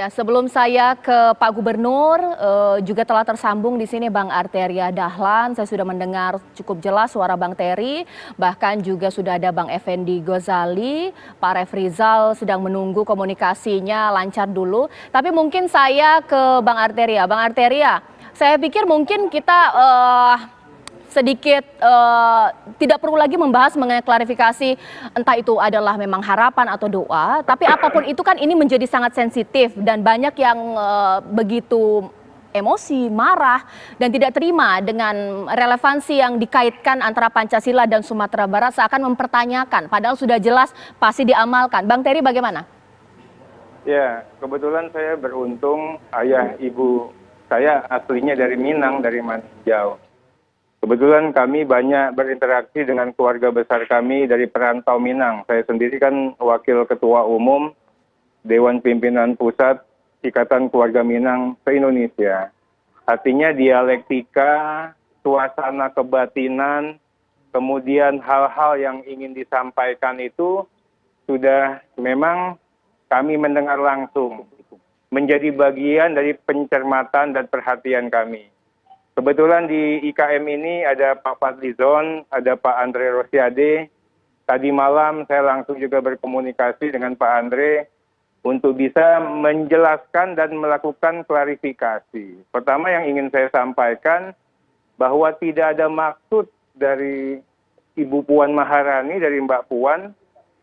Ya, sebelum saya ke Pak Gubernur, juga telah tersambung di sini Bang Arteria Dahlan. Saya sudah mendengar cukup jelas suara Bang Terry, bahkan juga sudah ada Bang Effendi Ghazali. Pak Refrizal sedang menunggu komunikasinya lancar dulu. Tapi mungkin saya ke Bang Arteria. Bang Arteria, saya pikir mungkin kita sedikit tidak perlu lagi membahas mengenai klarifikasi entah itu adalah memang harapan atau doa, tapi apapun itu kan ini menjadi sangat sensitif dan banyak yang begitu emosi, marah dan tidak terima dengan relevansi yang dikaitkan antara Pancasila dan Sumatera Barat seakan mempertanyakan padahal sudah jelas pasti diamalkan. Bang Terry bagaimana? Ya, kebetulan saya beruntung ayah ibu saya aslinya dari Minang, dari Maninjau. Kebetulan kami banyak berinteraksi dengan keluarga besar kami dari perantau Minang. Saya sendiri kan wakil ketua umum Dewan Pimpinan Pusat Ikatan Keluarga Minang se-Indonesia. Artinya dialektika, suasana kebatinan, kemudian hal-hal yang ingin disampaikan itu sudah memang kami mendengar langsung. Menjadi bagian dari pencermatan dan perhatian kami. Kebetulan di IKM ini ada Pak Fadlizon, ada Pak Andre Rosiade. Tadi malam saya langsung juga berkomunikasi dengan Pak Andre untuk bisa menjelaskan dan melakukan klarifikasi. Pertama yang ingin saya sampaikan bahwa tidak ada maksud dari Ibu Puan Maharani, dari Mbak Puan,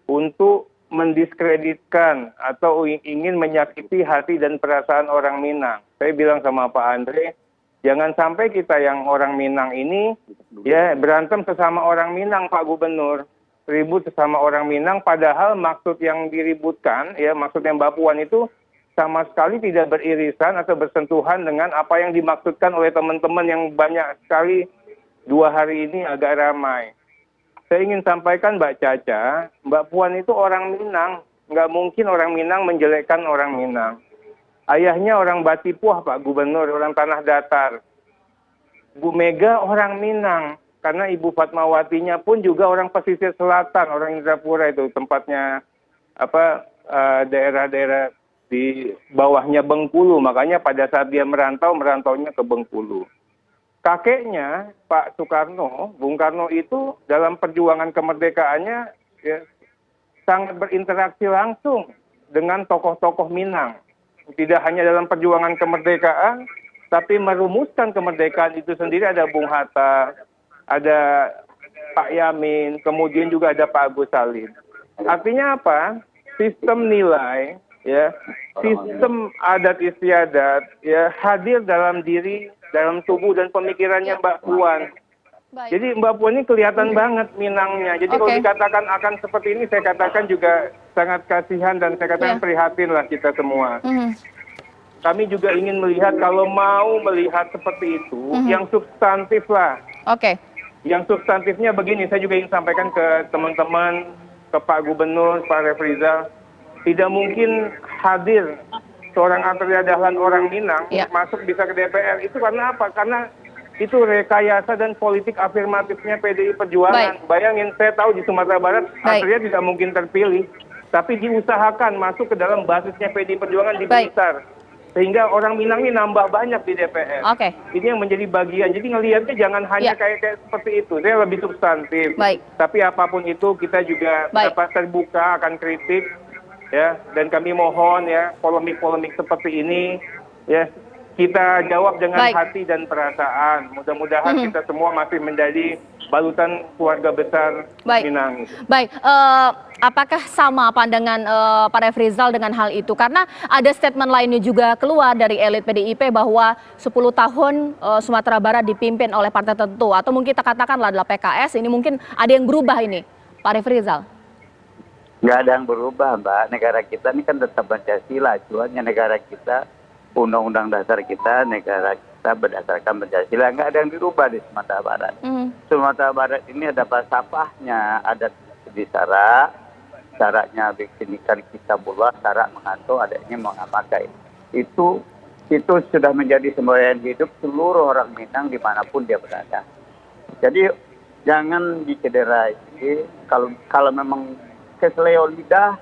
untuk mendiskreditkan atau ingin menyakiti hati dan perasaan orang Minang. Saya bilang sama Pak Andre, jangan sampai kita yang orang Minang ini ya berantem sesama orang Minang, Pak Gubernur. Ribut sesama orang Minang padahal maksud yang diributkan, ya maksudnya Mbak Puan itu sama sekali tidak beririsan atau bersentuhan dengan apa yang dimaksudkan oleh teman-teman yang banyak sekali 2 hari ini agak ramai. Saya ingin sampaikan Mbak Caca, Mbak Puan itu orang Minang. Nggak mungkin orang Minang menjelekkan orang Minang. Ayahnya orang Batipuah, Pak Gubernur, orang Tanah Datar. Bu Mega orang Minang, karena Ibu Fatmawatinya pun juga orang pesisir selatan, orang Indrapura itu tempatnya daerah-daerah di bawahnya Bengkulu. Makanya pada saat dia merantaunya ke Bengkulu. Kakeknya Pak Soekarno, Bung Karno itu dalam perjuangan kemerdekaannya ya, sangat berinteraksi langsung dengan tokoh-tokoh Minang. Tidak hanya dalam perjuangan kemerdekaan, tapi merumuskan kemerdekaan itu sendiri ada Bung Hatta, ada Pak Yamin, kemudian juga ada Pak Agus Salim. Artinya apa? Sistem nilai, ya, sistem adat istiadat, ya, hadir dalam diri, dalam tubuh dan pemikirannya Mbak Puan. Baik. Jadi Mbak Puan ini kelihatan banget Minangnya. Jadi kalau dikatakan akan seperti ini, saya katakan juga sangat kasihan dan saya katakan prihatin lah kita semua. Kami juga ingin melihat kalau mau melihat seperti itu, yang substantif lah. Yang substantifnya begini, saya juga ingin sampaikan ke teman-teman, ke Pak Gubernur, Pak Refrizal. Tidak mungkin hadir seorang Arteria Dahlan orang Minang masuk bisa ke DPR. Itu karena apa? Karena itu rekayasa dan politik afirmatifnya PDI Perjuangan. Bayangin, saya tahu di Sumatera Barat Arteria tidak mungkin terpilih, tapi diusahakan masuk ke dalam basisnya PDI Perjuangan di Blitar. Sehingga orang Minang ini nambah banyak di DPR. Ini yang menjadi bagian. Jadi ngelihatnya jangan hanya kayak seperti itu. Saya lebih substantif. Tapi apapun itu kita juga dapat terbuka akan kritik. Ya, dan kami mohon ya polemik-polemik seperti ini ya kita jawab dengan hati dan perasaan. Mudah-mudahan kita semua masih menjadi balutan keluarga besar Minang. Baik, apakah sama pandangan Pak Refrizal dengan hal itu? Karena ada statement lainnya juga keluar dari elit PDIP bahwa 10 tahun Sumatera Barat dipimpin oleh partai tertentu atau mungkin kita katakanlah adalah PKS, ini mungkin ada yang berubah ini, Pak Refrizal. Nggak ada yang berubah, Mbak. Negara kita ini kan tetap Pancasila. Acuannya negara kita, undang-undang dasar kita, negara kita berdasarkan Pancasila. Nggak ada yang dirubah di Sumatera Barat. Sumatera Barat ini ada falsafahnya, ada di syaratnya bikinkan kitabullah, syarat mengatur, adanya mengamalkan. Itu sudah menjadi semboyan hidup seluruh orang Minang dimanapun dia berada. Jadi jangan dicederai. Kalau memang keseleo lidah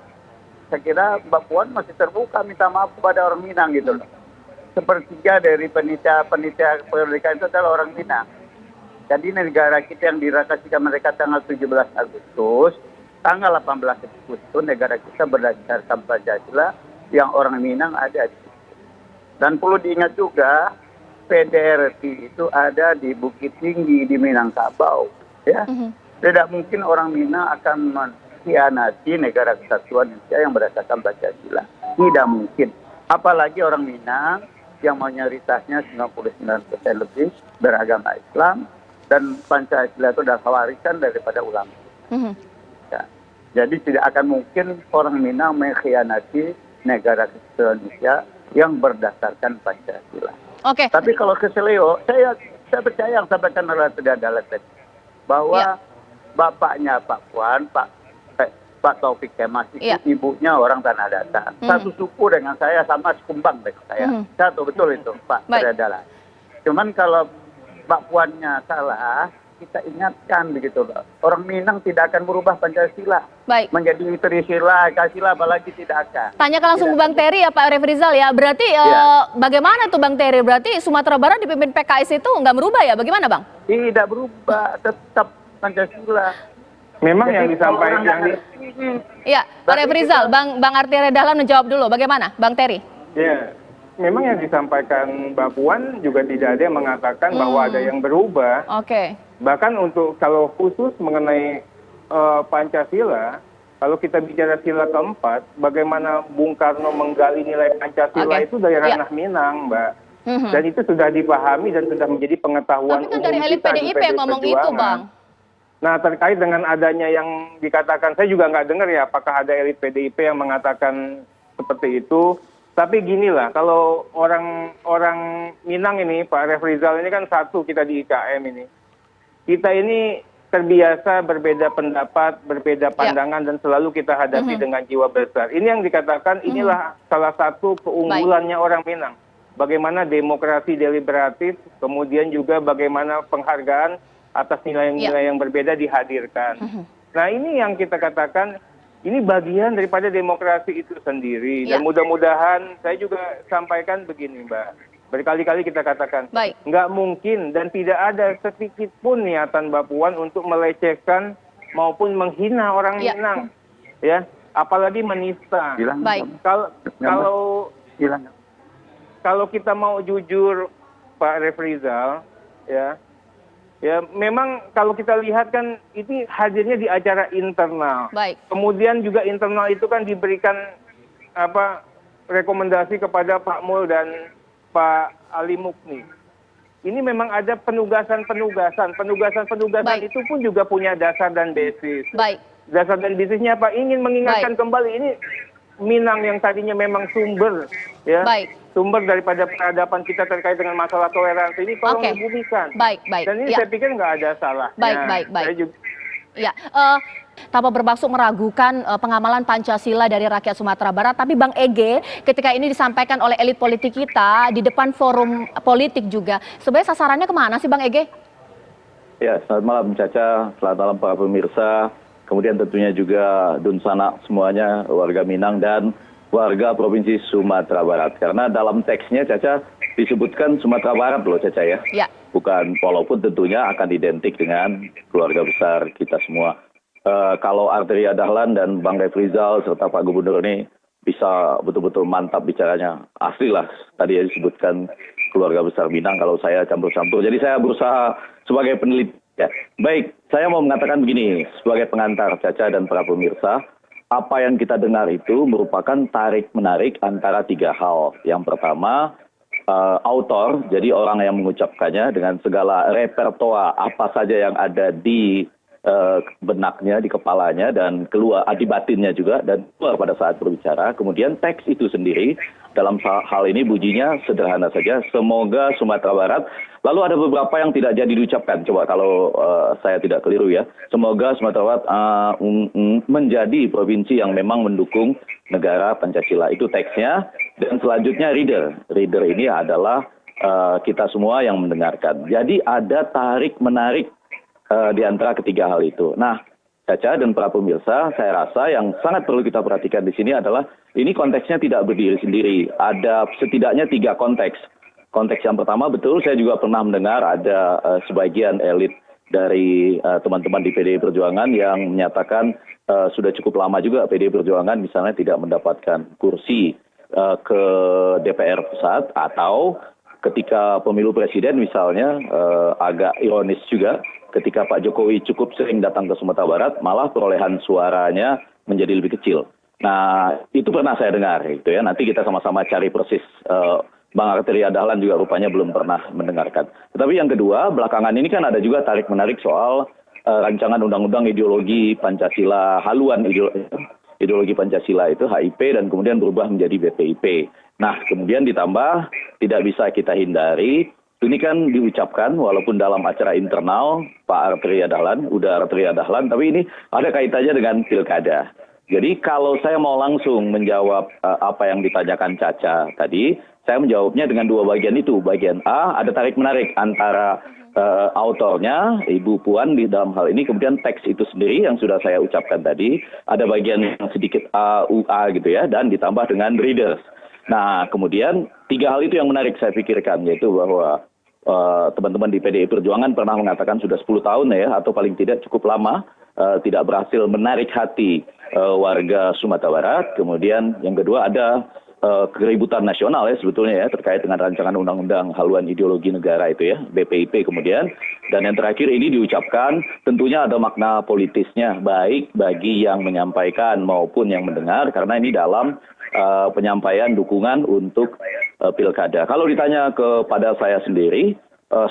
saya kira Mbak Puan masih terbuka minta maaf kepada orang Minang gitu loh. Sepertiga dari penitia pendidikan itu adalah orang Minang. Jadi negara kita yang diratifikasi mereka tanggal 17 Agustus, tanggal 18 Agustus negara kita berdasarkan Pancasila yang orang Minang ada di situ. Dan perlu diingat juga PDRI itu ada di Bukit Tinggi di Minangkabau, ya. Tidak mungkin orang Minang akan mengkhianati negara kesatuan Indonesia yang berdasarkan Pancasila. Tidak mungkin. Apalagi orang Minang yang mayoritasnya 99% lebih beragama Islam dan Pancasila itu adalah warisan daripada ulama. Ya. Jadi tidak akan mungkin orang Minang mengkhianati negara kesatuan Indonesia yang berdasarkan Pancasila. Oke. Tapi kalau ke Seleo, saya percaya yang sampaikan oleh tidak ada tadi bahwa bapaknya Pak Puan, Pak Taufik Kemas itu ibunya orang Tanah Datar. Satu suku dengan saya, sama sekumbang dengan saya. Satu betul itu Pak Tredala. Cuman kalau Pak Puannya salah, kita ingatkan begitu loh. Orang Minang tidak akan berubah Pancasila. Baik. Menjadi Trisila, Kasila apalagi tidak akan. Tanyakan langsung ke Bang Terry ya Pak Refrizal ya. Berarti bagaimana tuh Bang Terry? Berarti Sumatera Barat dipimpin PKS itu nggak berubah ya? Bagaimana Bang? Tidak berubah, tetap Pancasila. Memang yang disampaikan Iya, Pak Refrizal, Bang Arteria Dahlan menjawab dulu. Bagaimana, Bang Terry? Ya, memang yang disampaikan Mbak Puan juga tidak ada yang mengatakan bahwa ada yang berubah. Oke. Bahkan untuk kalau khusus mengenai Pancasila, kalau kita bicara sila keempat, bagaimana Bung Karno menggali nilai Pancasila itu dari ranah Minang, Mbak. Dan itu sudah dipahami dan sudah menjadi pengetahuan Tapi kan dari elit PDIP yang ngomong itu, Bang. Nah, terkait dengan adanya yang dikatakan, saya juga nggak dengar ya apakah ada elit PDIP yang mengatakan seperti itu. Tapi ginilah, kalau orang Minang ini, Pak Refrizal ini kan satu kita di IKM ini. Kita ini terbiasa berbeda pendapat, berbeda pandangan, dan selalu kita hadapi dengan jiwa besar. Ini yang dikatakan inilah salah satu keunggulannya orang Minang. Bagaimana demokrasi deliberatif, kemudian juga bagaimana penghargaan atas nilai-nilai yang berbeda dihadirkan. Nah, ini yang kita katakan, ini bagian daripada demokrasi itu sendiri. Dan mudah-mudahan, saya juga sampaikan begini, Mbak. Berkali-kali kita katakan, nggak mungkin dan tidak ada sedikit pun niatan Mbak Puan untuk melecehkan maupun menghina orang Minang. Ya, apalagi menista. Kalau kita mau jujur, Pak Refrizal, ya memang kalau kita lihat kan ini hadirnya di acara internal. Kemudian juga internal itu kan diberikan rekomendasi kepada Pak Mul dan Pak Ali Mukni. Ini memang ada penugasan itu pun juga punya dasar dan basis. Dasar dan basisnya apa? Ingin mengingatkan kembali ini Minang yang tadinya memang sumber sumber daripada peradaban kita terkait dengan masalah toleransi ini tolong dibumikan. Dan ini saya pikir nggak ada salahnya. Ya, tanpa bermaksud meragukan pengamalan Pancasila dari rakyat Sumatera Barat, tapi Bang Ege ketika ini disampaikan oleh elit politik kita di depan forum politik juga, sebenarnya sasarannya kemana sih Bang Ege? Ya, selamat malam Caca, selamat malam para pemirsa, kemudian tentunya juga Dunsana semuanya, warga Minang dan warga Provinsi Sumatera Barat. Karena dalam teksnya Caca disebutkan Sumatera Barat loh Caca ya. Bukan, walaupun tentunya akan identik dengan keluarga besar kita semua. Kalau Arteria Dahlan dan Bang Refrizal serta Pak Gubernur ini bisa betul-betul mantap bicaranya. Asli lah, tadi ya disebutkan keluarga besar Minang, kalau saya campur-campur. Jadi saya berusaha sebagai peneliti. Ya. Baik, saya mau mengatakan begini, sebagai pengantar Caca dan para pemirsa, apa yang kita dengar itu merupakan tarik-menarik antara tiga hal. Yang pertama, autor, jadi orang yang mengucapkannya dengan segala repertoar apa saja yang ada di benaknya, di kepalanya, dan keluar di batinnya juga, dan keluar pada saat berbicara. Kemudian teks itu sendiri, dalam hal ini bunyinya sederhana saja, semoga Sumatera Barat. Lalu ada beberapa yang tidak jadi diucapkan, coba kalau saya tidak keliru ya. Semoga Sumatera Barat menjadi provinsi yang memang mendukung negara Pancasila. Itu teksnya. Dan selanjutnya reader. Reader ini adalah kita semua yang mendengarkan. Jadi ada tarik-menarik di antara ketiga hal itu. Nah, Caca dan para pemirsa, saya rasa yang sangat perlu kita perhatikan di sini adalah ini konteksnya tidak berdiri sendiri. Ada setidaknya 3 konteks. Konteks yang pertama, betul saya juga pernah mendengar ada sebagian elit dari teman-teman di PDI Perjuangan yang menyatakan sudah cukup lama juga PDI Perjuangan misalnya tidak mendapatkan kursi ke DPR pusat, atau ketika pemilu presiden misalnya agak ironis juga ketika Pak Jokowi cukup sering datang ke Sumatera Barat, malah perolehan suaranya menjadi lebih kecil. Nah, itu pernah saya dengar, gitu ya. Nanti kita sama-sama cari persis. Bang Arteria Dahlan juga rupanya belum pernah mendengarkan. Tetapi yang kedua, belakangan ini kan ada juga tarik-menarik soal rancangan undang-undang ideologi Pancasila, haluan ideologi Pancasila itu HIP, dan kemudian berubah menjadi BPIP. Nah, kemudian ditambah, tidak bisa kita hindari, ini kan diucapkan walaupun dalam acara internal Pak Arteria Dahlan, udah Arteria Dahlan, tapi ini ada kaitannya dengan pilkada. Jadi kalau saya mau langsung menjawab apa yang ditanyakan Caca tadi, saya menjawabnya dengan 2 bagian itu. Bagian A, ada tarik-menarik antara autornya, Ibu Puan di dalam hal ini, kemudian teks itu sendiri yang sudah saya ucapkan tadi, ada bagian yang sedikit A, UA gitu ya, dan ditambah dengan readers. Nah, kemudian 3 hal itu yang menarik saya pikirkan, yaitu bahwa teman-teman di PDI Perjuangan pernah mengatakan sudah 10 tahun ya, atau paling tidak cukup lama, tidak berhasil menarik hati warga Sumatera Barat. Kemudian yang kedua ada keributan nasional ya sebetulnya ya, terkait dengan rancangan undang-undang haluan ideologi negara itu ya, BPIP kemudian. Dan yang terakhir ini diucapkan tentunya ada makna politisnya, baik bagi yang menyampaikan maupun yang mendengar, karena ini dalam penyampaian dukungan untuk pilkada. Kalau ditanya kepada saya sendiri,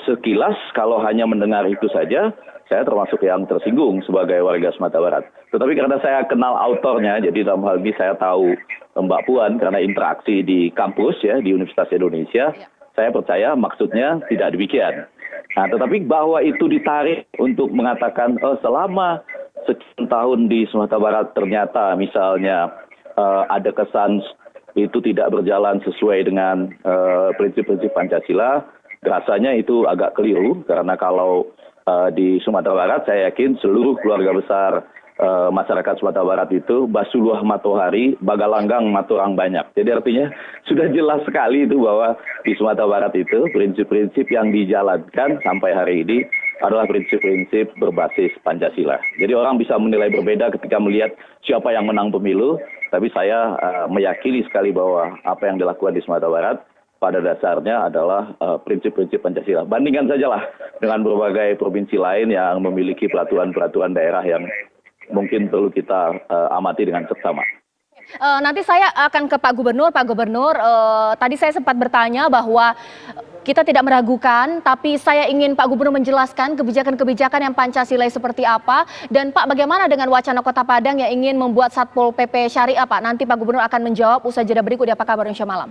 sekilas kalau hanya mendengar itu saja, saya termasuk yang tersinggung sebagai warga Sumatera Barat. Tetapi karena saya kenal autornya, jadi dalam hal ini saya tahu Mbak Puan karena interaksi di kampus ya, di Universitas Indonesia, saya percaya maksudnya tidak demikian. Nah, tetapi bahwa itu ditarik untuk mengatakan selama sekian tahun di Sumatera Barat ternyata misalnya ada kesan itu tidak berjalan sesuai dengan prinsip-prinsip Pancasila, rasanya itu agak keliru, karena kalau di Sumatera Barat saya yakin seluruh keluarga besar masyarakat Sumatera Barat itu basuluah matohari, bagalanggang maturang banyak. Jadi artinya sudah jelas sekali itu bahwa di Sumatera Barat itu prinsip-prinsip yang dijalankan sampai hari ini adalah prinsip-prinsip berbasis Pancasila. Jadi orang bisa menilai berbeda ketika melihat siapa yang menang pemilu, tapi saya meyakini sekali bahwa apa yang dilakukan di Sumatera Barat pada dasarnya adalah prinsip-prinsip Pancasila. Bandingkan sajalah dengan berbagai provinsi lain yang memiliki peraturan-peraturan daerah yang mungkin perlu kita amati dengan seksama. Nanti saya akan ke Pak Gubernur. Pak Gubernur, tadi saya sempat bertanya bahwa kita tidak meragukan, tapi saya ingin Pak Gubernur menjelaskan kebijakan-kebijakan yang Pancasila seperti apa. Dan Pak, bagaimana dengan wacana Kota Padang yang ingin membuat Satpol PP Syariah, Pak? Nanti Pak Gubernur akan menjawab usai jeda berikut. Apa kabar, Insya Malam?